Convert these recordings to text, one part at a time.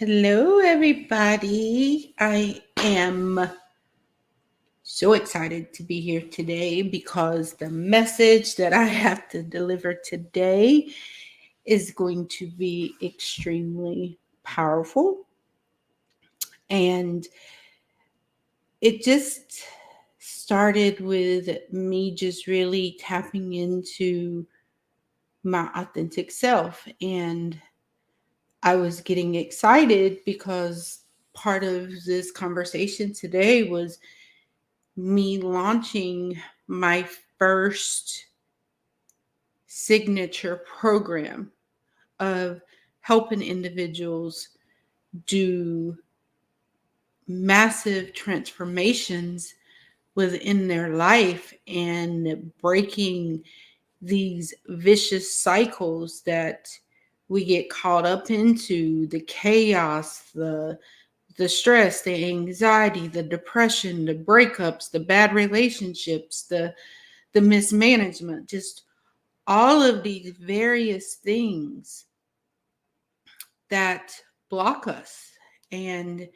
Hello, everybody. I am so excited to be here today because the message that I have to deliver today is going to be extremely powerful. And it just started with me just really tapping into my authentic self. And I was getting excited because part of this conversation today was me launching my first signature program of helping individuals do massive transformations within their life and breaking these vicious cycles that we get caught up into, the chaos, the stress, the anxiety, the depression, the breakups, the bad relationships, the mismanagement, just all of these various things that block us. And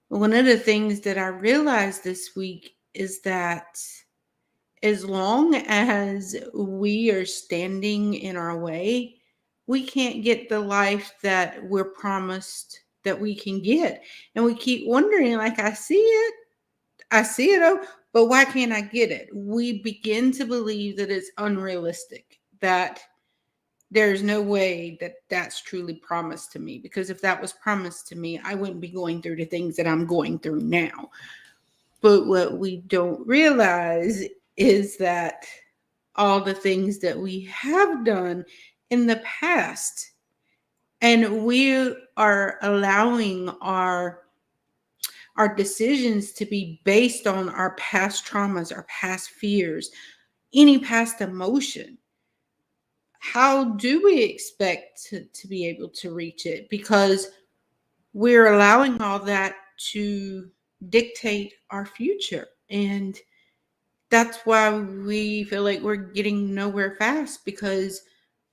one of the things that I realized this week is that as long as we are standing in our way, we can't get the life that we're promised that we can get. And we keep wondering, like, I see it, oh, but why can't I get it? We begin to believe that it's unrealistic, that there's no way that that's truly promised to me. Because if that was promised to me, I wouldn't be going through the things that I'm going through now. But what we don't realize is that all the things that we have done in the past, and we are allowing our decisions to be based on our past traumas, our past fears, any past emotion. How do we expect to be able to reach it? Because we're allowing all that to dictate our future. And that's why we feel like we're getting nowhere fast, because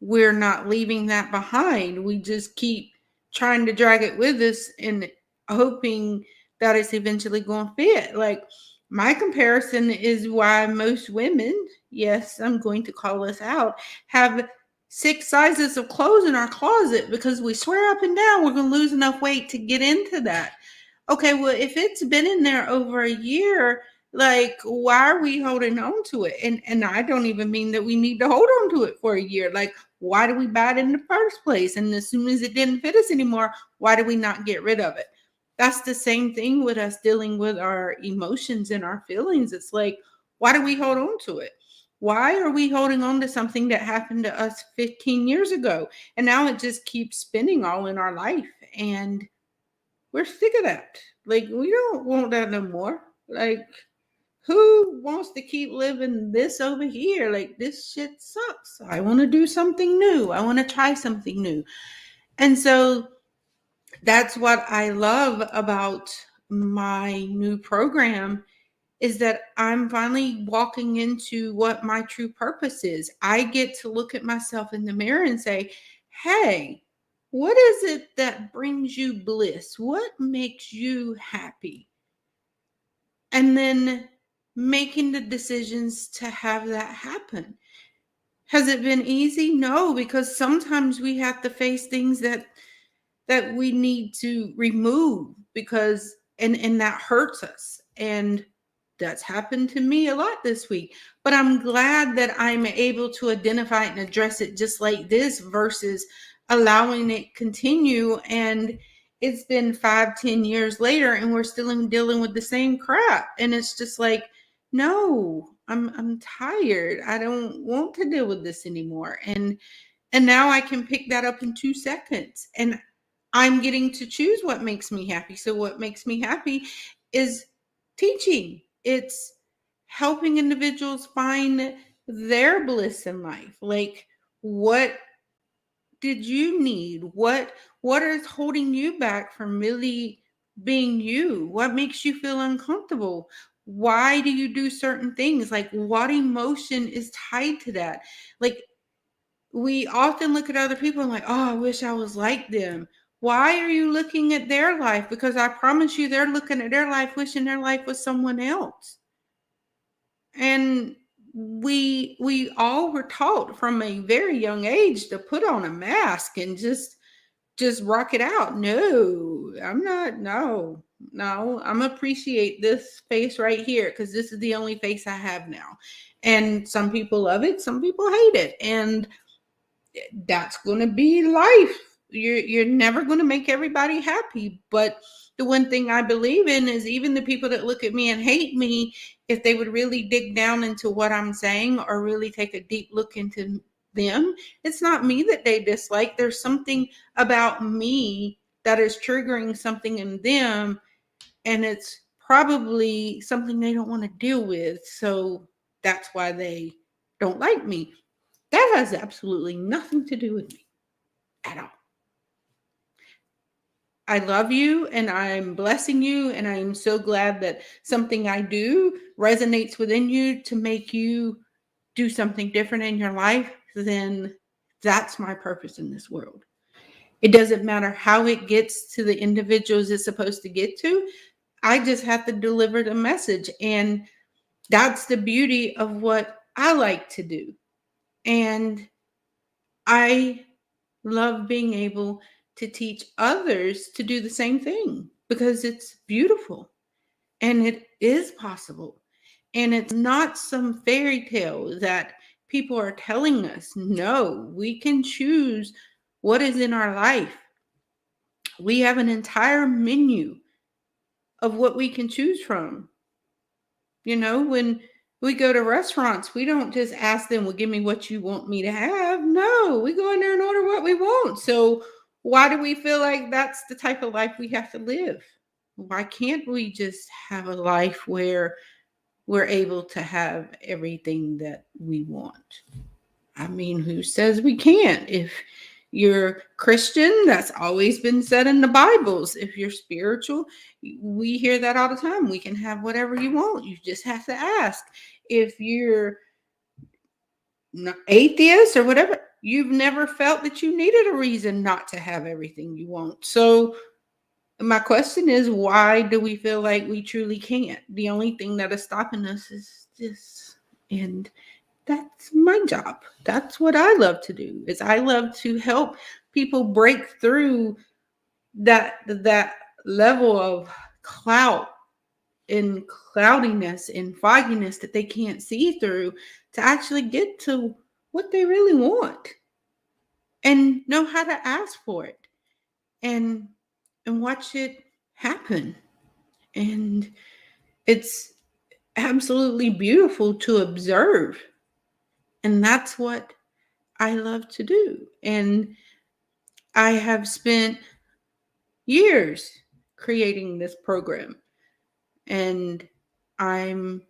we're not leaving that behind. We just keep trying to drag it with us and hoping that it's eventually going to fit. Like, my comparison is why most women, yes, I'm going to call us out, have 6 sizes of clothes in our closet because we swear up and down we're going to lose enough weight to get into that. Okay, well, if it's been in there over a year, like, why are we holding on to it? And I don't even mean that we need to hold on to it for a year. Like, why do we buy it in the first place? And as soon as it didn't fit us anymore, why do we not get rid of it? That's the same thing with us dealing with our emotions and our feelings. It's like, why do we hold on to it? Why are we holding on to something that happened to us 15 years ago? And now it just keeps spinning all in our life. And we're sick of that. Like, we don't want that no more. Like, who wants to keep living this over here? Like, this shit sucks. I want to do something new. I want to try something new. And so that's what I love about my new program, is that I'm finally walking into what my true purpose is. I get to look at myself in the mirror and say, hey, what is it that brings you bliss? What makes you happy? And then making the decisions to have that happen. Has it been easy? No, because sometimes we have to face things that we need to remove, because and that hurts us. And that's happened to me a lot this week. But I'm glad that I'm able to identify and address it just like this, versus allowing it continue. And it's been 5-10 years later and we're still dealing with the same crap. And it's just like, no, I'm tired. I don't want to deal with this anymore. And now I can pick that up in 2 seconds. And I'm getting to choose what makes me happy. So what makes me happy is teaching. It's helping individuals find their bliss in life. Like, what did you need? What is holding you back from really being you? What makes you feel uncomfortable? Why do you do certain things? Like, what emotion is tied to that? Like, we often look at other people and like, oh, I wish I was like them. Why are you looking at their life? Because I promise you, they're looking at their life, wishing their life was someone else. And we all were taught from a very young age to put on a mask and just rock it out. No, I'm not. No, no, I'm appreciate this face right here because this is the only face I have now. And some people love it, some people hate it, and that's going to be life. You're never going to make everybody happy, but the one thing I believe in is even the people that look at me and hate me, if they would really dig down into what I'm saying or really take a deep look into them, it's not me that they dislike. There's something about me that is triggering something in them, and it's probably something they don't want to deal with. So that's why they don't like me. That has absolutely nothing to do with me at all. I love you and I'm blessing you, and I am so glad that something I do resonates within you to make you do something different in your life. Then that's my purpose in this world. It doesn't matter how it gets to the individuals it's supposed to get to. I just have to deliver the message. And that's the beauty of what I like to do. And I love being able to teach others to do the same thing because it's beautiful and it is possible. And it's not some fairy tale that people are telling us. No, we can choose what is in our life. We have an entire menu of what we can choose from. When we go to restaurants, we don't just ask them, well, give me what you want me to have. No, we go in there and order what we want. So why do we feel like that's the type of life we have to live? Why can't we just have a life where we're able to have everything that we want? I mean, who says we can't? If you're Christian, that's always been said in the Bibles. If you're spiritual, we hear that all the time. We can have whatever you want. You just have to ask. If you're atheist or whatever, you've never felt that you needed a reason not to have everything you want. So my question is, why do we feel like we truly can't? The only thing that is stopping us is this. And that's my job. That's what I love to do. Is I love to help people break through that level of clout and cloudiness and fogginess that they can't see through to actually get to what they really want and know how to ask for it and watch it happen. And it's absolutely beautiful to observe. And that's what I love to do. And I have spent years creating this program, and I'm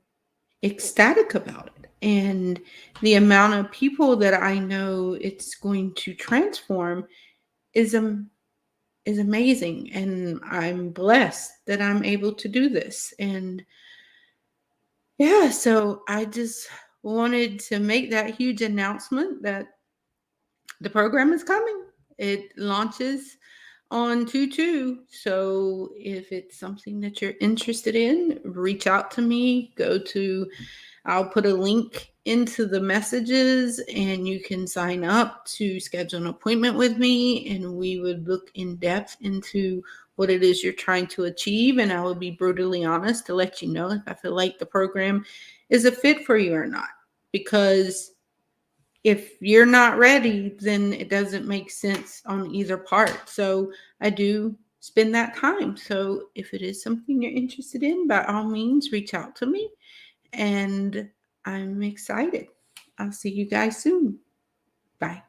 ecstatic about it. And the amount of people that I know it's going to transform is is amazing, and I'm blessed that I'm able to do this. And yeah, so I just wanted to make that huge announcement that the program is coming. It launches on 2/2. So if it's something that you're interested in, reach out to me. I'll put a link into the messages and you can sign up to schedule an appointment with me, and we would look in depth into what it is you're trying to achieve. And I will be brutally honest to let you know if I feel like the program is a fit for you or not. Because if you're not ready, then it doesn't make sense on either part. So I do spend that time. So if it is something you're interested in, by all means, reach out to me. And I'm excited. I'll see you guys soon. Bye.